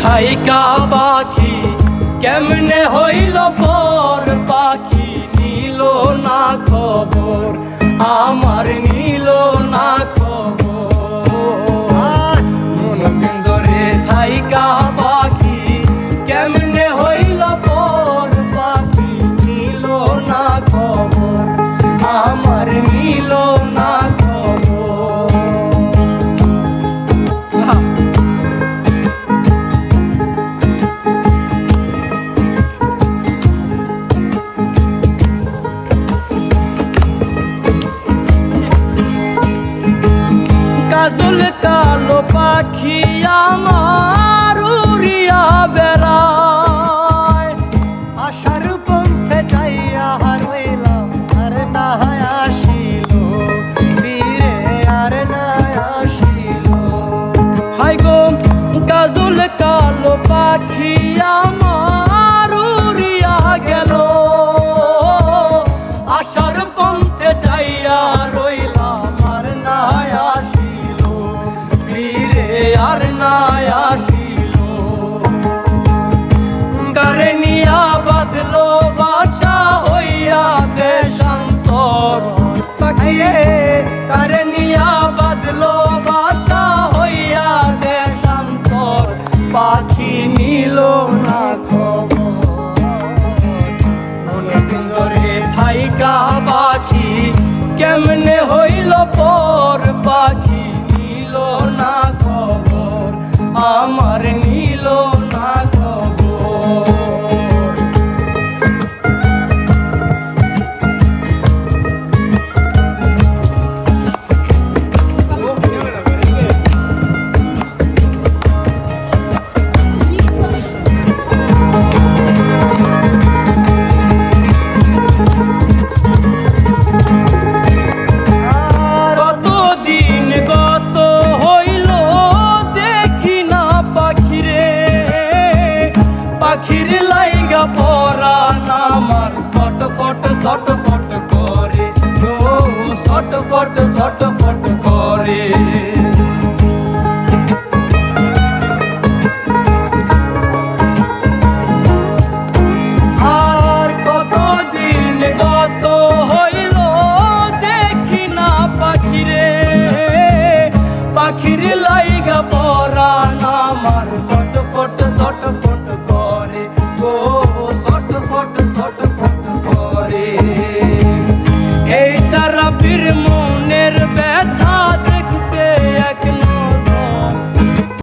থাইকা পাখি কেমনে হইল পর, পাখি নিল না খবর, আমার নিল না খবর। মন পিঞ্জরে থাইকা পাখি কেমনে হইল পর, পাখি নিল না খবর, আমার নিল না খবর। কাজল কালো পাখি আমার উড়িয়া বেড়ায়, আশার পন্থে যাইয়া রইলাম আর না আসিল ফিরে, আর না আসিল। হাই গো কাজল কালো পাখি আমার উড়িয়া গেল, আশার পন্থে যাইয়া রইলাম আর না আসিল, আর না আসিল।